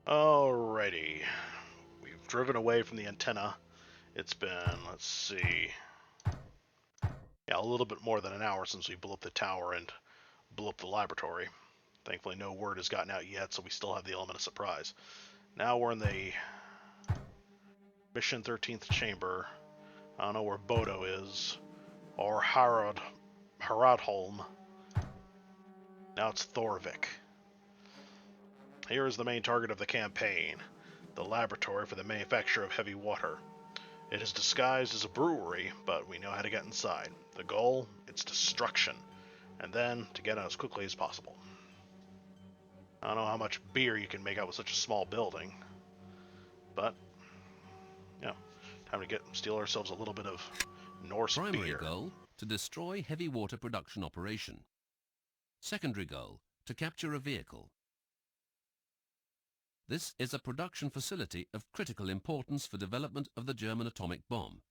Alrighty. We've driven away from the antenna. It's been, let's see, yeah, a little bit more than an hour since we blew up the tower and blew up the laboratory. Thankfully, no word has gotten out yet, so we still have the element of surprise. Now we're in the Mission 13th Chamber. I don't know where Bodo is, or Haradholm. Now it's Thorvik. Here is the main target of the campaign, the laboratory for the manufacture of heavy water. It is disguised as a brewery, but we know how to get inside. The goal? Its destruction, and then to get out as quickly as possible. I don't know how much beer you can make out with such a small building, but, yeah, time to steal ourselves a little bit of Norse Primary beer. goal, to destroy heavy water production operation. Secondary goal, to capture a vehicle. This is a production facility of critical importance for development of the German atomic bomb.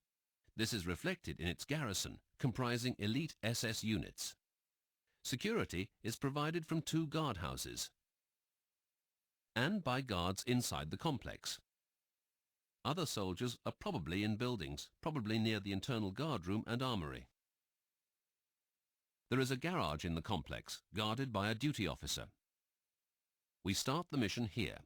This is reflected in its garrison, comprising elite SS units. Security is provided from 2 guardhouses and by guards inside the complex. Other soldiers are probably in buildings, probably near the internal guard room and armory. There is a garage in the complex, guarded by a duty officer. We start the mission here.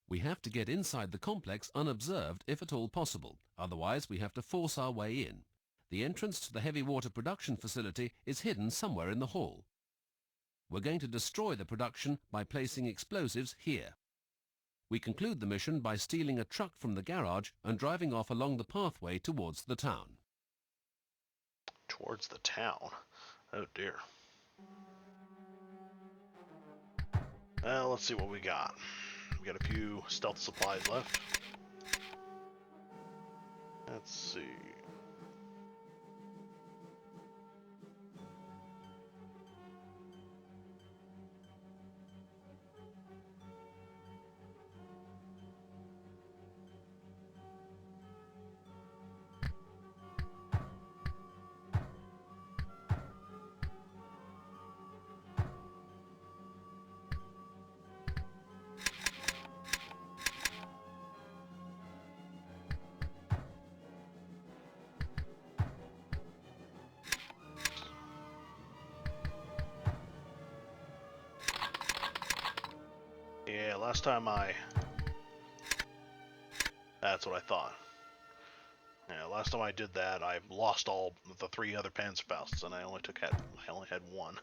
We have to get inside the complex unobserved if at all possible, otherwise we have to force our way in. The entrance to the heavy water production facility is hidden somewhere in the hall. We're going to destroy the production by placing explosives here. We conclude the mission by stealing a truck from the garage and driving off along the pathway towards the town. Towards the town? Oh dear. Well, let's see what we got. We got a few stealth supplies left. Let's see. Yeah, last time that's what I thought. Yeah, last time I did that, I lost all the 3 other Panzerfausts, and I only had one.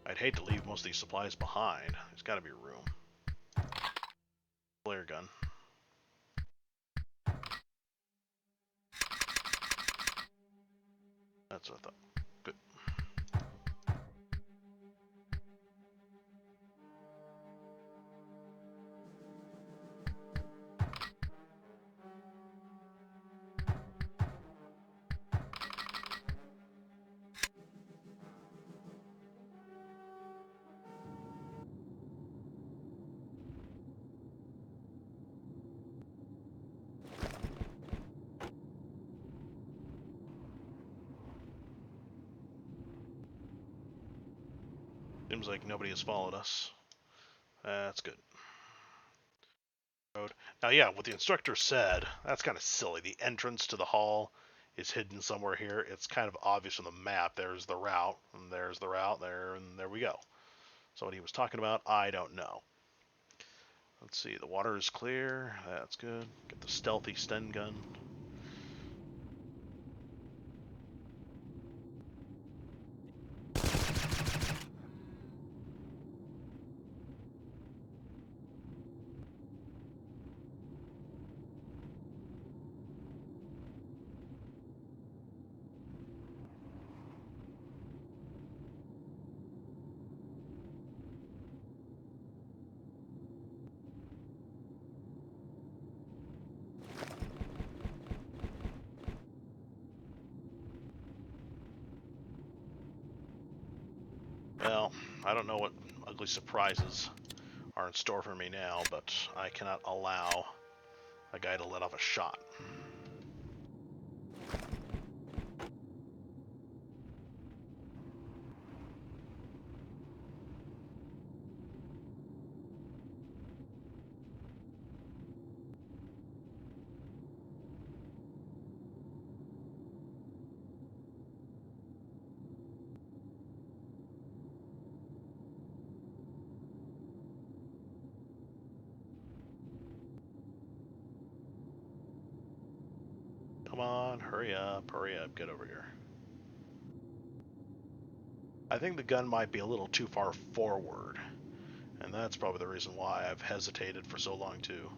I'd hate to leave most of these supplies behind. There's got to be room. Flare gun. That's what I thought. Good. Seems like nobody has followed us. That's good. Road. Now, yeah, what the instructor said, that's kind of silly. The entrance to the hall is hidden somewhere here. It's kind of obvious on the map. There's the route, and there's the route there, and there we go. So what he was talking about, I don't know. Let's see, the water is clear. That's good. Get the stealthy Sten gun. Well, I don't know what ugly surprises are in store for me now, but I cannot allow a guy to let off a shot. Come on, hurry up, get over here. I think the gun might be a little too far forward, and that's probably the reason why I've hesitated for so long to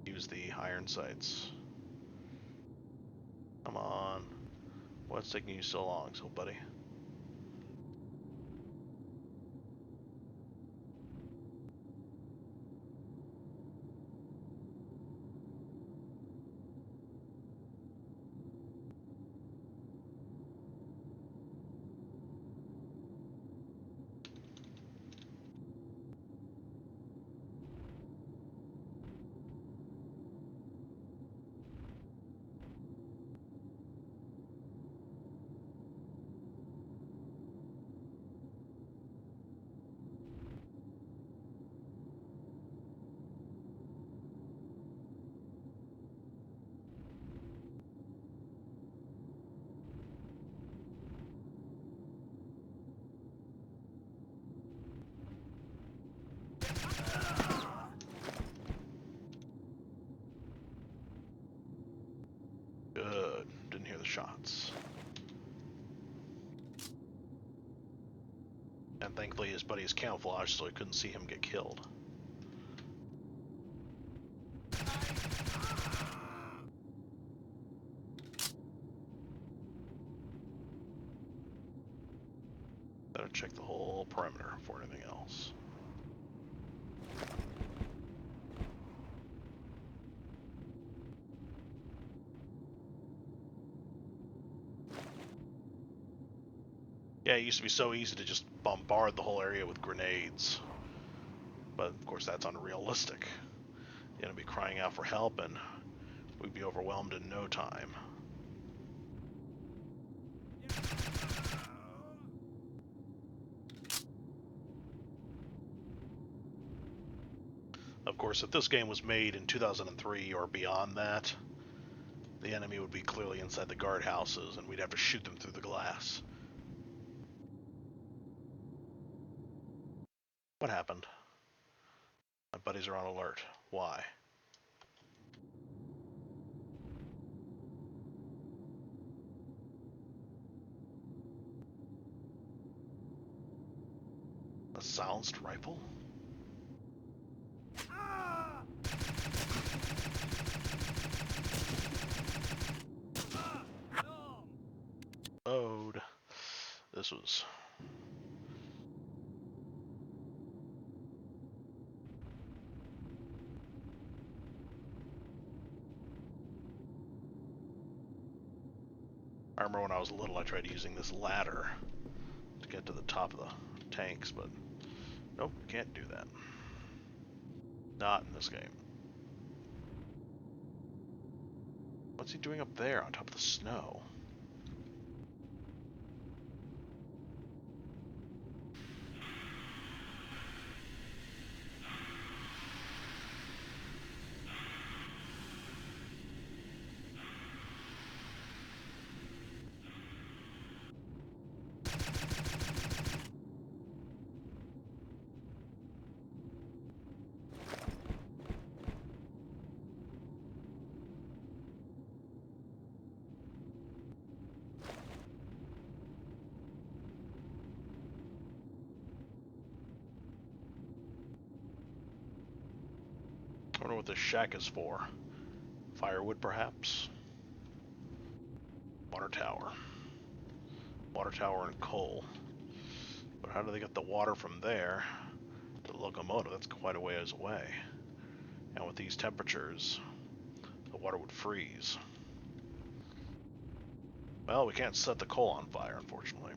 use the iron sights. Come on. What's taking you so long, so buddy? Good. Didn't hear the shots. And thankfully his buddy is camouflaged, so I couldn't see him get killed. Better check the whole perimeter for anything else. Yeah, it used to be so easy to just bombard the whole area with grenades. But of course that's unrealistic. The enemy crying out for help and we'd be overwhelmed in no time. Of course, if this game was made in 2003 or beyond that, the enemy would be clearly inside the guardhouses and we'd have to shoot them through the glass. What happened? My buddies are on alert. Why? A silenced rifle? Load. This was... I remember when I was little I tried using this ladder to get to the top of the tanks, but nope, can't do that. Not in this game. What's he doing up there on top of the snow? I wonder what this shack is for. Firewood, perhaps? Water tower. Water tower and coal. But how do they get the water from there to the locomotive? That's quite a ways away. And with these temperatures, the water would freeze. Well, we can't set the coal on fire, unfortunately.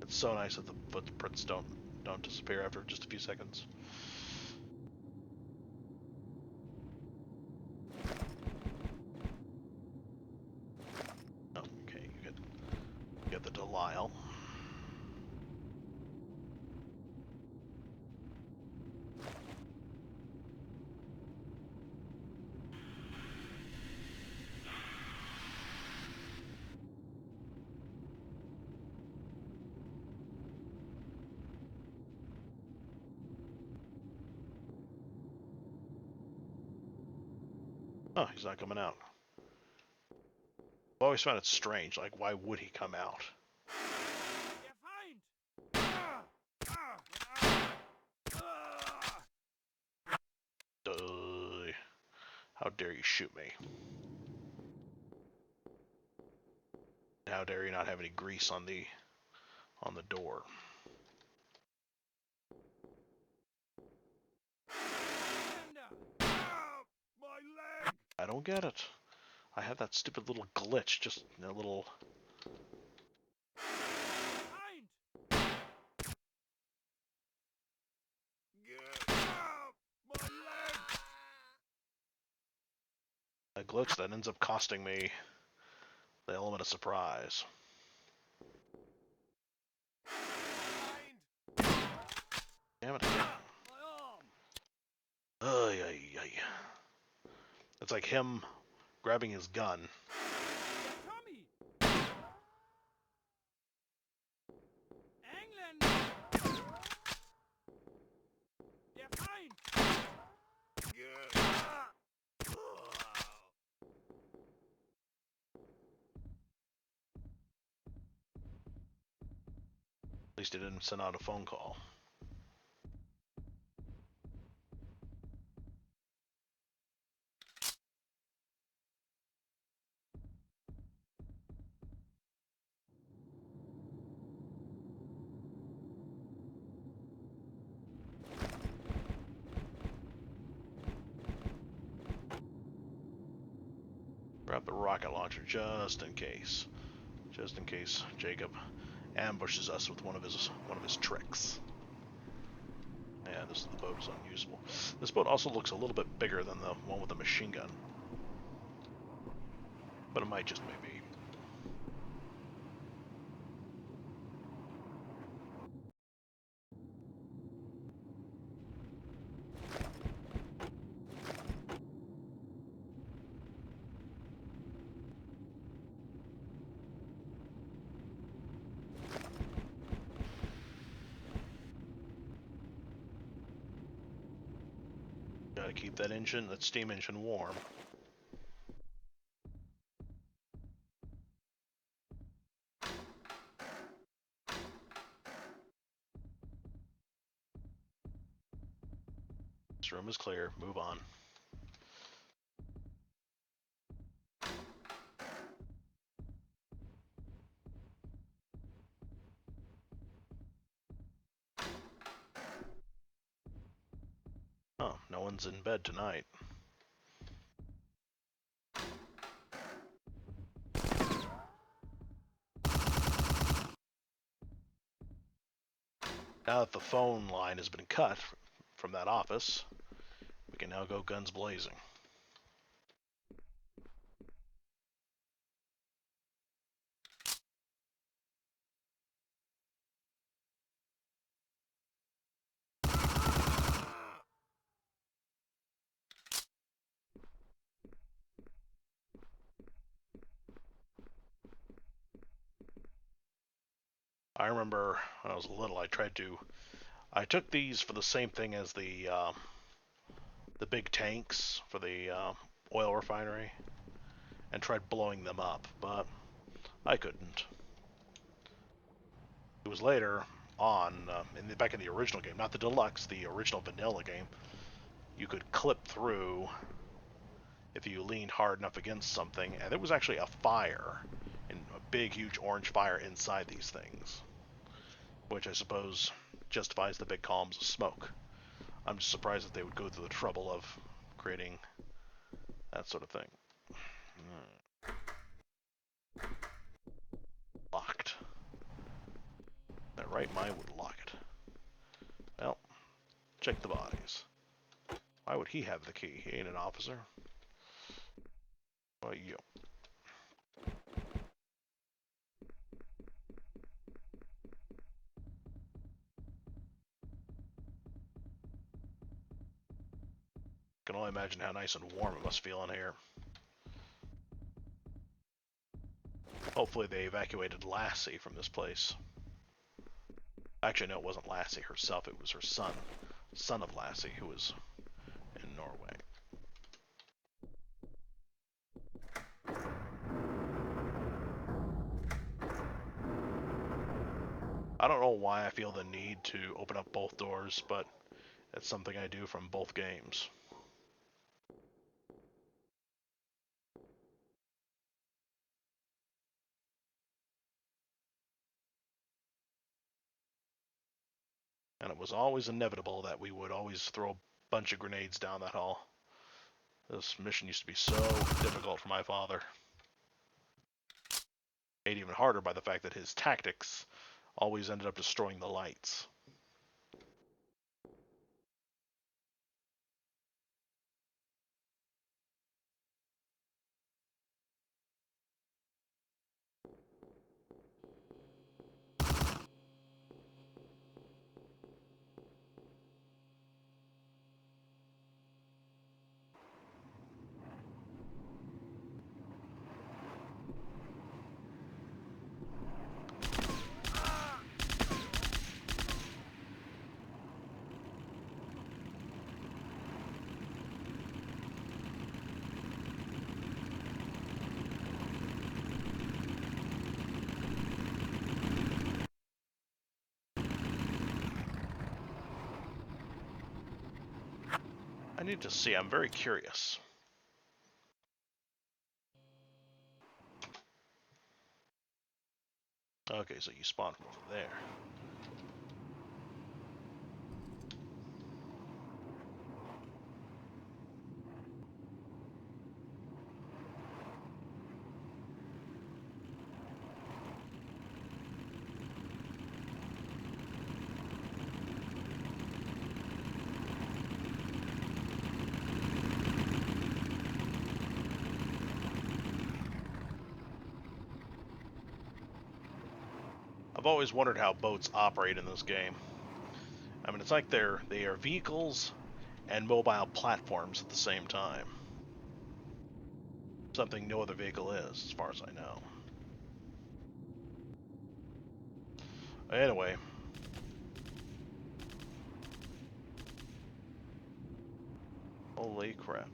It's so nice that the footprints don't disappear after just a few seconds. Oh, okay, you get the Delisle. Oh, he's not coming out. I've always found it strange, like, why would he come out? How dare you shoot me? How dare you not have any grease on the door? I don't get it. I have that stupid little glitch, just a little. A glitch that ends up costing me the element of surprise. Damn it again. Ay, ay, ay. It's like him grabbing his gun. At least he didn't send out a phone call. Grab the rocket launcher just in case. Just in case Jacob ambushes us with one of his tricks. Yeah, the boat is unusable. This boat also looks a little bit bigger than the one with the machine gun. But it might just be me. Gotta keep that steam engine warm. This room is clear. Move on. Oh, no one's in bed tonight. Now that the phone line has been cut from that office, we can now go guns blazing. I remember when I was little, I took these for the same thing as the big tanks for the oil refinery, and tried blowing them up, but I couldn't. It was later on, back in the original game, not the deluxe, the original vanilla game, you could clip through if you leaned hard enough against something, and there was actually a fire, a big, huge orange fire inside these things, which I suppose justifies the big columns of smoke. I'm just surprised that they would go through the trouble of creating that sort of thing. Locked. That right mind would lock it. Well, check the bodies. Why would he have the key? He ain't an officer. Why you? Can only imagine how nice and warm it must feel in here. Hopefully they evacuated Lassie from this place. Actually, no, it wasn't Lassie herself. It was her son of Lassie, who was in Norway. I don't know why I feel the need to open up both doors, but it's something I do from both games. And it was always inevitable that we would always throw a bunch of grenades down that hall. This mission used to be so difficult for my father. Made even harder by the fact that his tactics always ended up destroying the lights. I need to see. I'm very curious. Okay, so you spawn from over there. I've always wondered how boats operate in this game. I mean, it's like they are vehicles and mobile platforms at the same time. Something no other vehicle is, as far as I know. Anyway. Holy crap.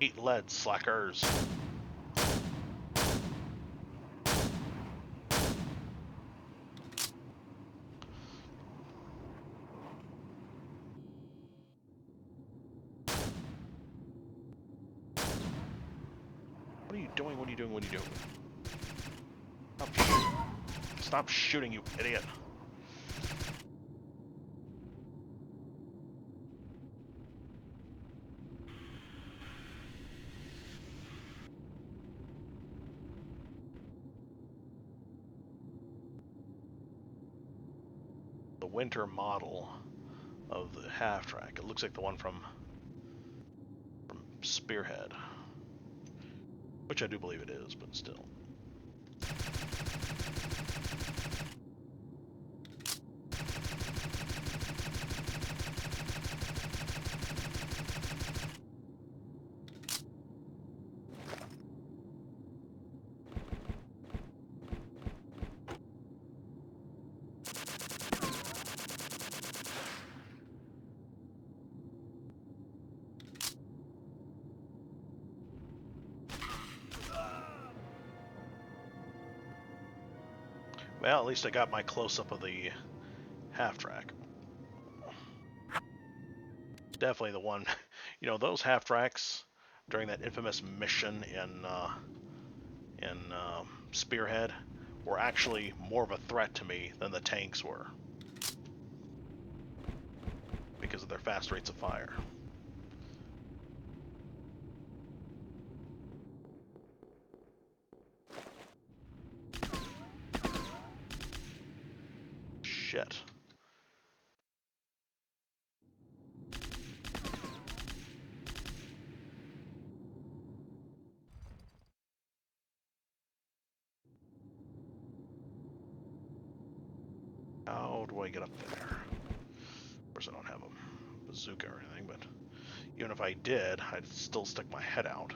Eat lead, slackers. What are you doing? What are you doing? What are you doing? Stop shooting, you idiot. The winter model of the half-track. It looks like the one from Spearhead. Which I do believe it is, but still. Well, at least I got my close-up of the half-track. Definitely the one. You know, those half-tracks during that infamous mission in Spearhead were actually more of a threat to me than the tanks were because of their fast rates of fire. Shit. How do I get up there? Of course I don't have a bazooka or anything, but even if I did, I'd still stick my head out.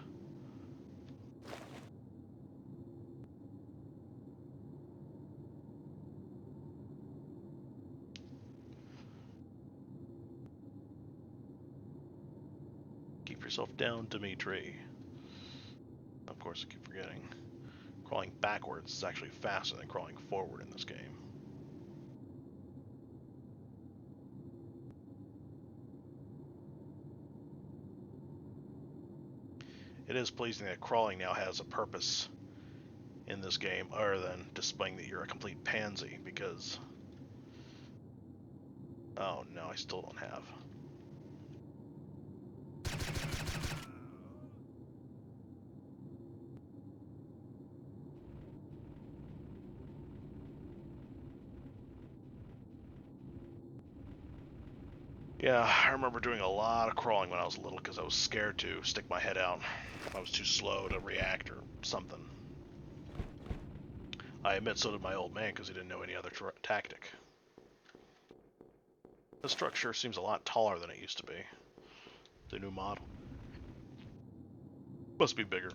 Keep yourself down, Dimitri. Of course, I keep forgetting. Crawling backwards is actually faster than crawling forward in this game. It is pleasing that crawling now has a purpose in this game other than displaying that you're a complete pansy, because... Oh no, I still don't have. Yeah, I remember doing a lot of crawling when I was little because I was scared to stick my head out. I was too slow to react or something. I admit so did my old man because he didn't know any other tactic. This truck sure seems a lot taller than it used to be. The new model. Must be bigger.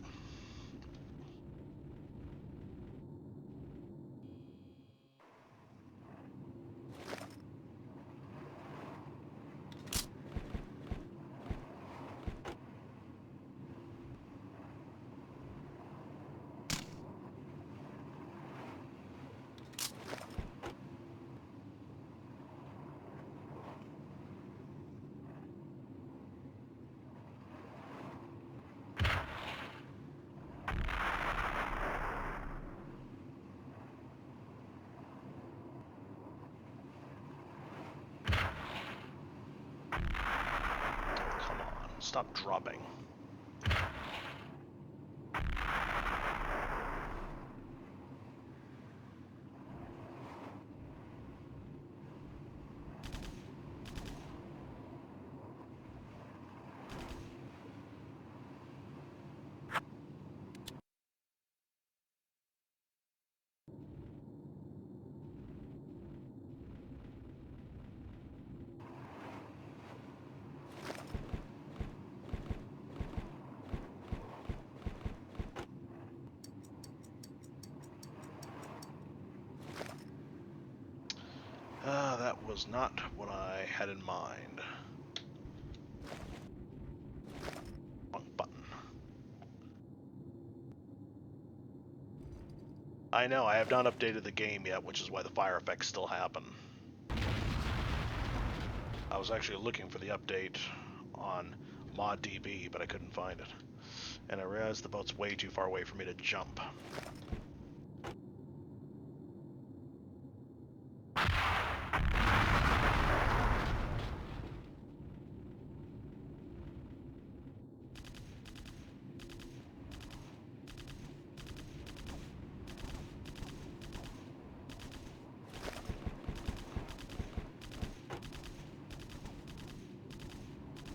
Come on, stop dropping. That was not what I had in mind. Wrong button. I know, I have not updated the game yet, which is why the fire effects still happen. I was actually looking for the update on ModDB, but I couldn't find it. And I realized the boat's way too far away for me to jump.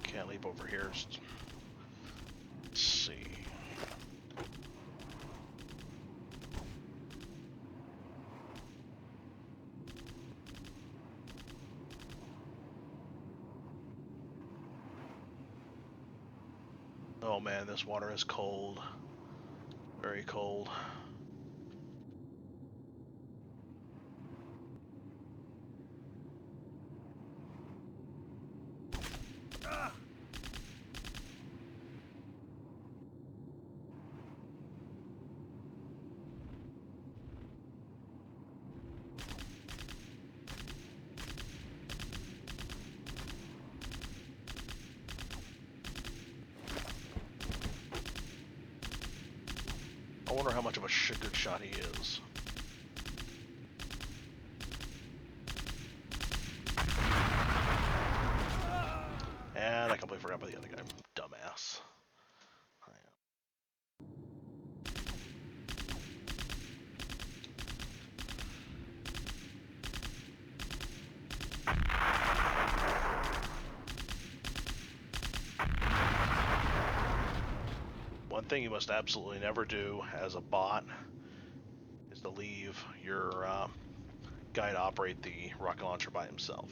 Can't leap over here. Let's see. Oh man, this water is cold. Very cold. I wonder how much of a good shot he is. And I completely forgot about the other guy. Dumbass. One thing you must absolutely never do as a bot is to leave your guy to operate the rocket launcher by himself.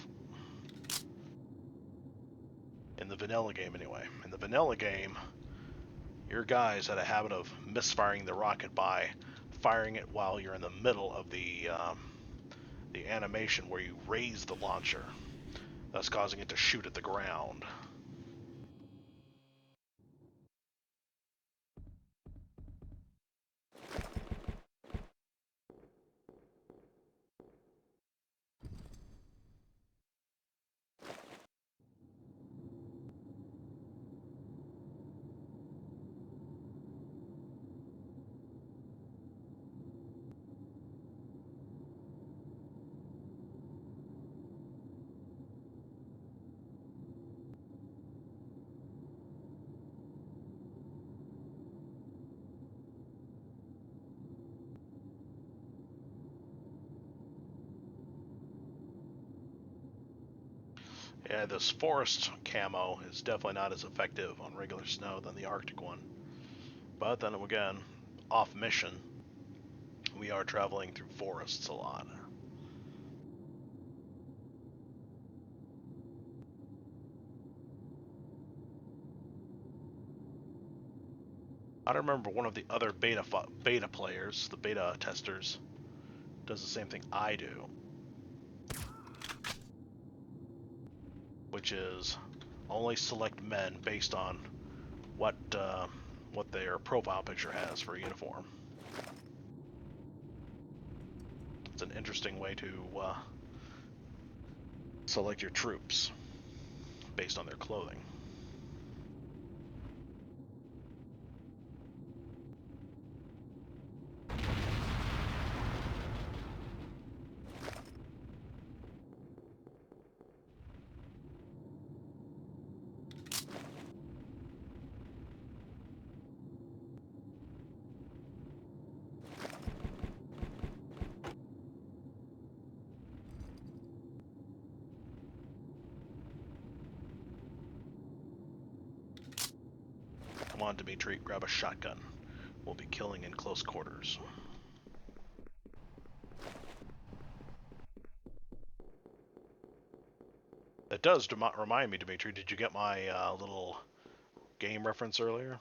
In the vanilla game, anyway. In the vanilla game, your guys had a habit of misfiring the rocket by firing it while you're in the middle of the animation where you raise the launcher, thus causing it to shoot at the ground. Yeah, this forest camo is definitely not as effective on regular snow than the Arctic one. But then again, off mission, we are traveling through forests a lot. I remember one of the other beta players, the beta testers, does the same thing I do, which is only select men based on what their profile picture has for a uniform. It's an interesting way to select your troops based on their clothing. Come on, Dimitri, grab a shotgun. We'll be killing in close quarters. That does remind me, Dimitri, did you get my little game reference earlier?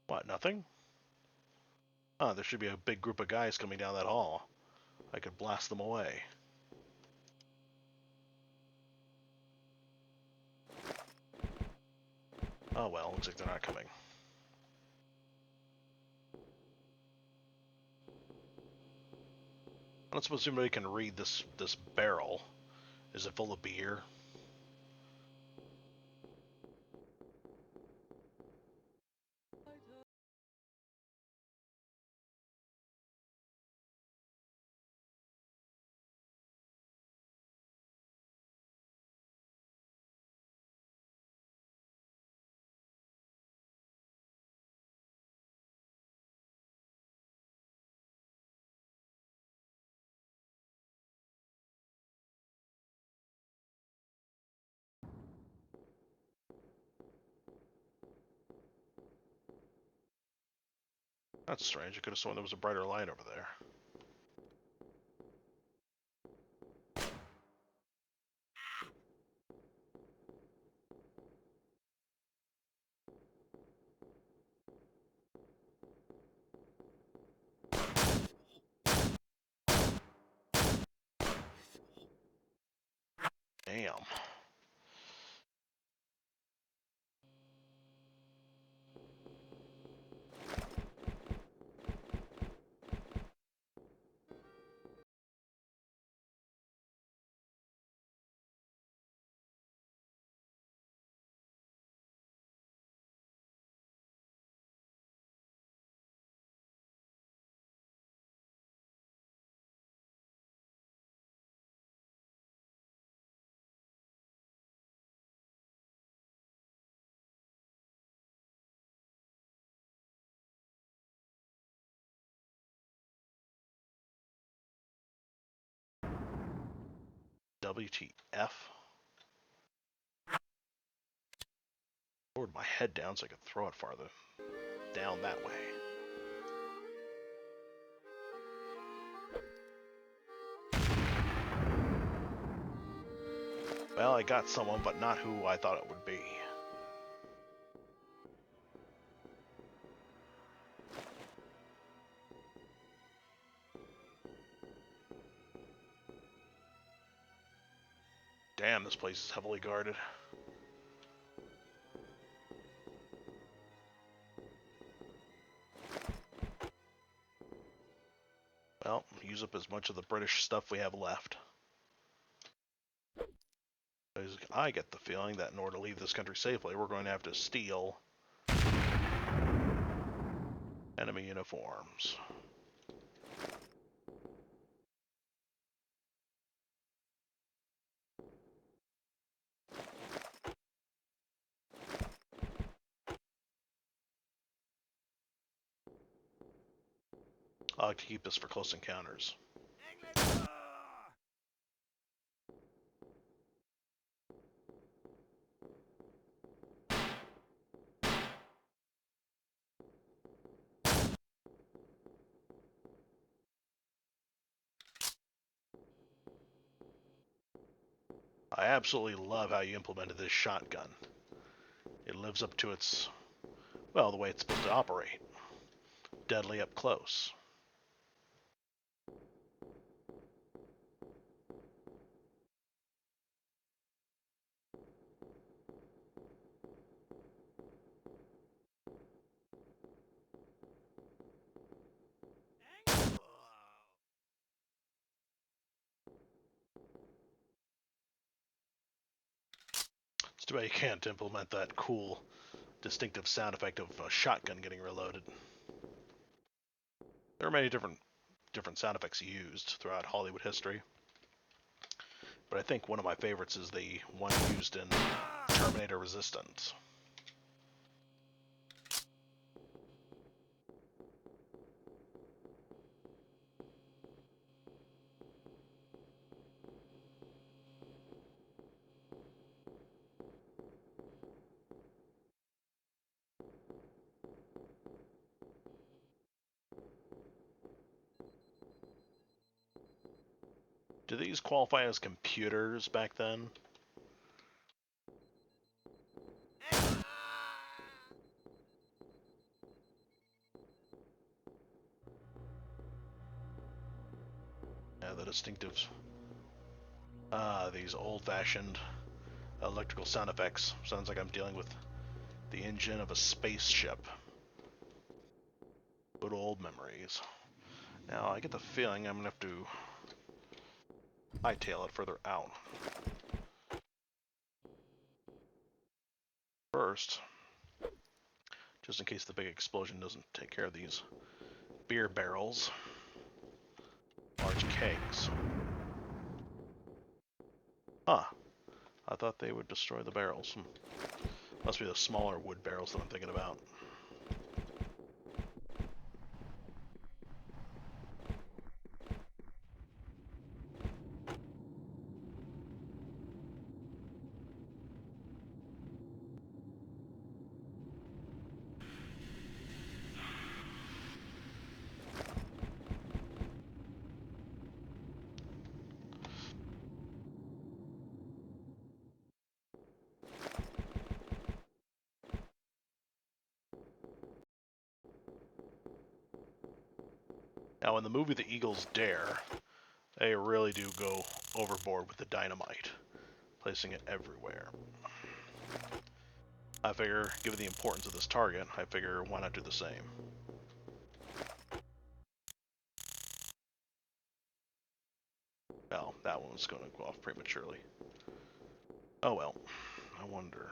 What, nothing? Oh, there should be a big group of guys coming down that hall. I could blast them away. Oh well, looks like they're not coming. I don't suppose anybody can read this barrel. Is it full of beer? That's strange. I could have sworn there was a brighter light over there. Damn. WTF? Lowered my head down so I could throw it farther down that way. Well, I got someone, but not who I thought it would be. Damn, this place is heavily guarded. Well, use up as much of the British stuff we have left. I get the feeling that in order to leave this country safely, we're going to have to steal enemy uniforms. I like to keep this for close encounters. I absolutely love how you implemented this shotgun. It lives up to its, well, the way it's supposed to operate. Deadly up close. It's too bad you can't implement that cool, distinctive sound effect of a shotgun getting reloaded. There are many different sound effects used throughout Hollywood history, but I think one of my favorites is the one used in Terminator Resistance. Do these qualify as computers back then? Yeah, the distinctive, these old-fashioned electrical sound effects. Sounds like I'm dealing with the engine of a spaceship. Good old memories. Now, I get the feeling I'm going to have to hightail it further out. First, just in case the big explosion doesn't take care of these beer barrels, large kegs. Huh. I thought they would destroy the barrels. Must be the smaller wood barrels that I'm thinking about. Now, in the movie The Eagles Dare, they really do go overboard with the dynamite, placing it everywhere. I figure, given the importance of this target, I figure why not do the same? Well, that one was going to go off prematurely. Oh well. I wonder.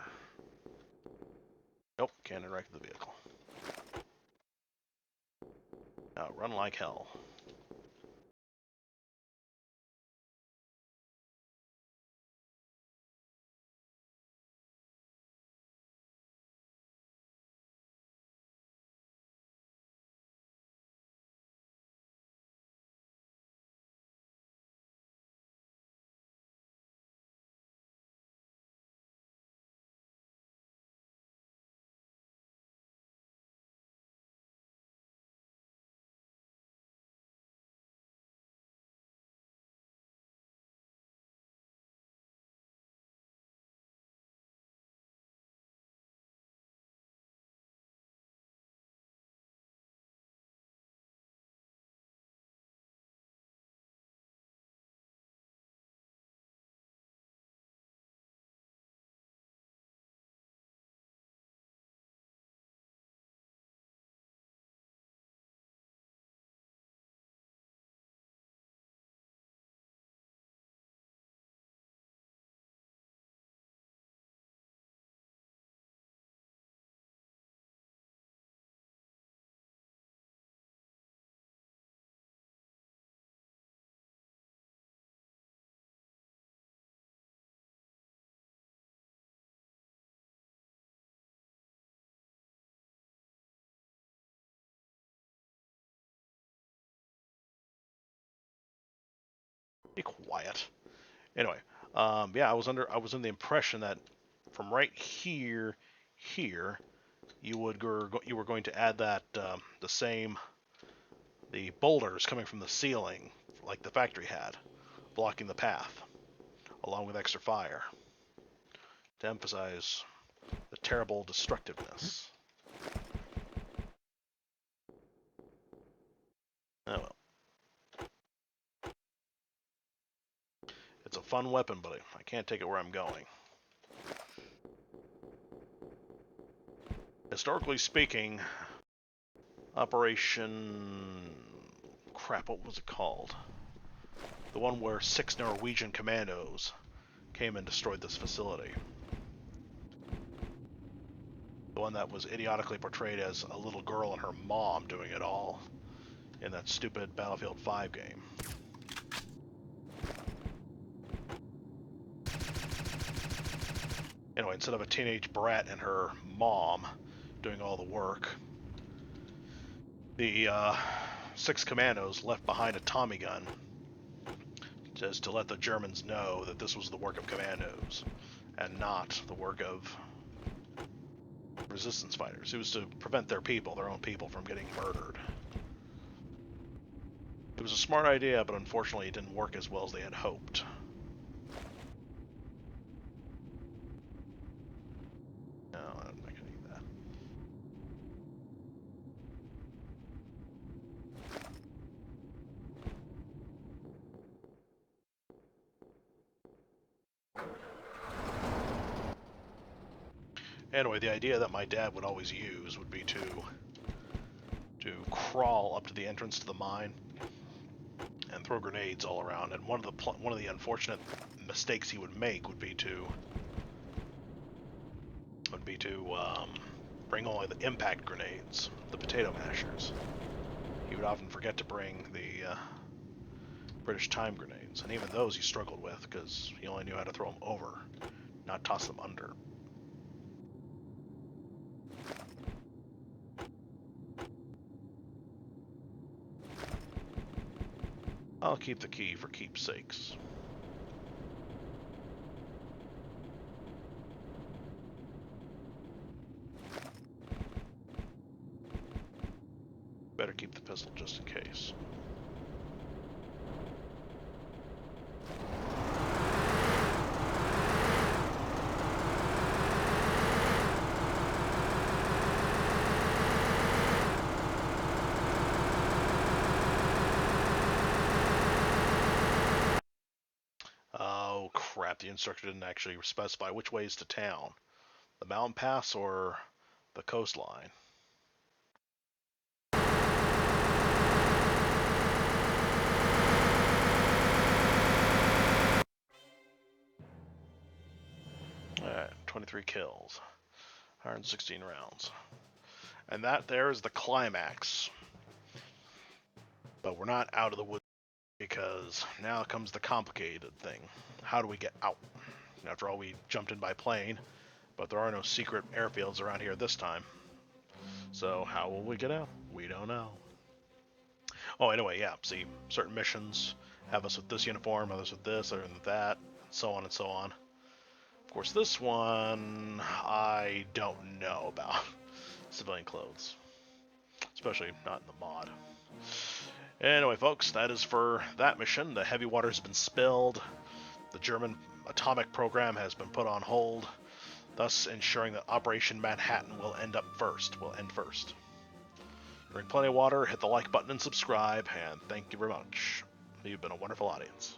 Nope, can't interact with the vehicle. Now run like hell. Be quiet. Anyway, yeah, I was in the impression that from right here, you were going to add that the boulders coming from the ceiling, like the factory had, blocking the path, along with extra fire, to emphasize the terrible destructiveness. Oh well. It's a fun weapon, but I can't take it where I'm going. Historically speaking, Operation... Crap, what was it called? The one where 6 Norwegian commandos came and destroyed this facility. The one that was idiotically portrayed as a little girl and her mom doing it all in that stupid Battlefield 5 game. Anyway, instead of a teenage brat and her mom doing all the work, the 6 commandos left behind a Tommy gun just to let the Germans know that this was the work of commandos and not the work of resistance fighters. It was to prevent their own people, from getting murdered. It was a smart idea, but unfortunately it didn't work as well as they had hoped. No, I'm not gonna need that. Anyway, the idea that my dad would always use would be to crawl up to the entrance to the mine and throw grenades all around. And one of the unfortunate mistakes he would make would be to bring only the impact grenades, the potato mashers. He would often forget to bring the British time grenades, and even those he struggled with because he only knew how to throw them over, not toss them under. I'll keep the key for keepsakes. Better keep the pistol just in case. Oh crap, the instructor didn't actually specify which way is to town. The mountain pass or the coastline? Alright, 23 kills. 116 rounds. And that there is the climax. But we're not out of the woods, because now comes the complicated thing. How do we get out? After all, we jumped in by plane, but there are no secret airfields around here this time. So how will we get out? We don't know. Oh, anyway, yeah, see, certain missions have us with this uniform, others with this, other than that, so on and so on. Of course, this one, I don't know about civilian clothes, especially not in the mod. Anyway, folks, that is for that mission. The heavy water has been spilled. The German atomic program has been put on hold, thus ensuring that Operation Manhattan will end first. Drink plenty of water, hit the like button and subscribe, and thank you very much. You've been a wonderful audience.